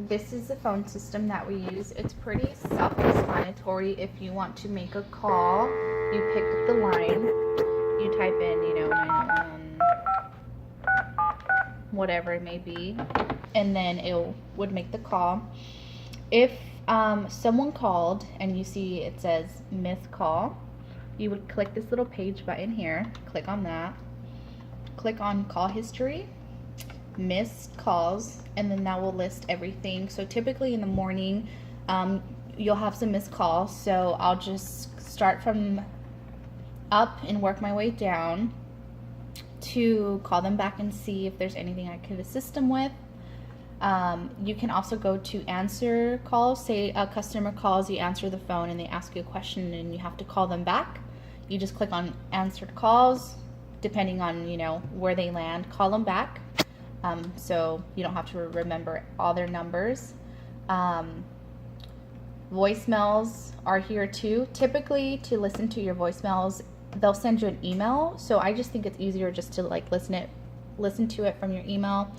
This is the phone system that we use. It's pretty self-explanatory. If you want to make a call, you pick the line, you type in, 911, whatever it may be, and then it would make the call. If someone called and you see it says missed call, you would click this little page button here, click on that, click on call history, missed calls, and then that will list everything. So typically in the morning, you'll have some missed calls, so I'll just start from up and work my way down to call them back and see if there's anything I could assist them with. You can also go to answer calls. Say a customer calls, you answer the phone and they ask you a question and you have to call them back. You just click on answered calls, depending on where they land, call them back. So you don't have to remember all their numbers. Voicemails are here too. Typically, to listen to your voicemails, they'll send you an email. So I just think it's easier just to listen to it from your email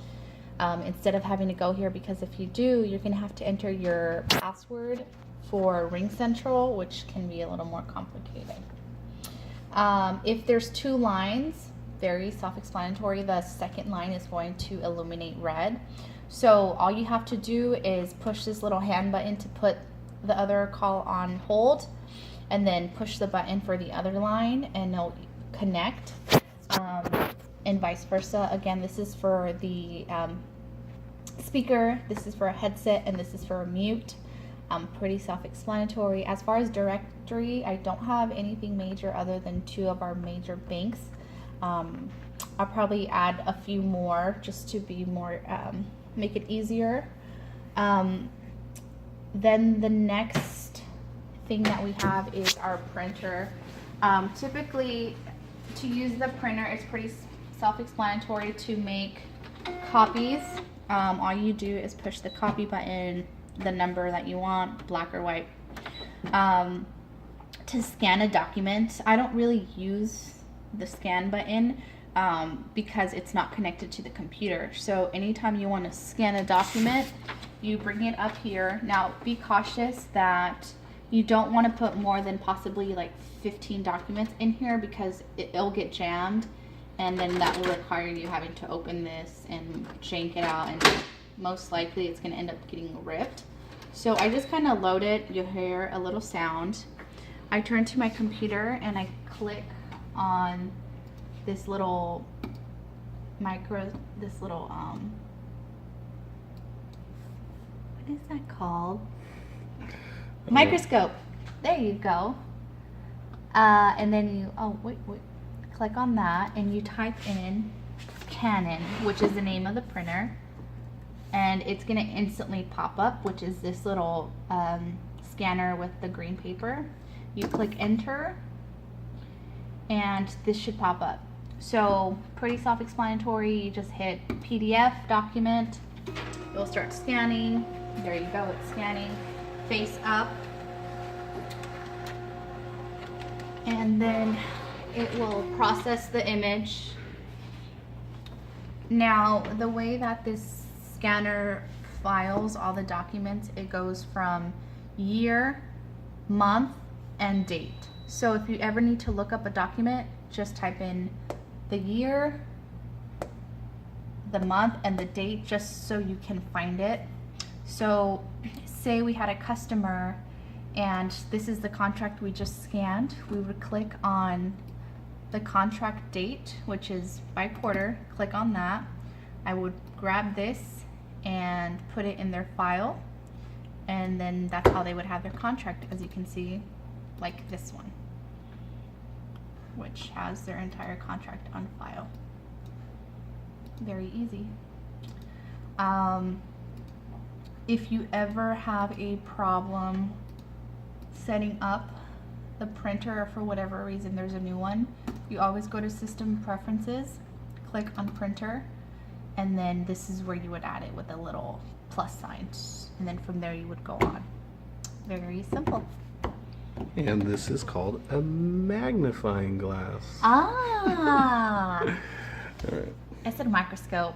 instead of having to go here, because if you do, you're gonna have to enter your password for RingCentral, which can be a little more complicated. If there's two lines, very self-explanatory. The second line is going to illuminate red. So all you have to do is push this little hand button to put the other call on hold, and then push the button for the other line and it'll connect, and vice versa. Again, this is for the speaker, this is for a headset, and this is for a mute. Pretty self-explanatory. As far as directory, I don't have anything major other than two of our major banks. I'll probably add a few more just to be more, make it easier. Then the next thing that we have is our printer. Typically, to use the printer, it's pretty self-explanatory. To make copies, all you do is push the copy button, the number that you want, black or white. To scan a document, I don't really use the scan button because it's not connected to the computer. So anytime you want to scan a document, you bring it up here. Now be cautious that you don't want to put more than possibly like 15 documents in here, because it'll get jammed, and then that will require you having to open this and shank it out, and most likely it's going to end up getting ripped. So I just kind of load it. You'll hear a little sound. I turn to my computer and I click on this little what is that called? Microscope. There you go. And then you, click on that and you type in Canon, which is the name of the printer, and it's gonna instantly pop up, which is this little scanner with the green paper. You click enter and this should pop up. So pretty self-explanatory. You just hit PDF document, it'll start scanning. There you go, it's scanning face up, and then it will process the image. Now the way that this scanner files all the documents, it goes from year, month, and date. So if you ever need to look up a document, just type in the year, the month, and the date, just so you can find it. So say we had a customer and this is the contract we just scanned. We would click on the contract date, which is by quarter, click on that. I would grab this and put it in their file, and then that's how they would have their contract, as you can see, like this one, which has their entire contract on file. Very easy. If you ever have a problem setting up the printer, or for whatever reason there's a new one, you always go to System Preferences, click on Printer, and then this is where you would add it with a little plus sign, and then from there you would go on. Very simple. And this is called a magnifying glass. Ah! All right. I said microscope.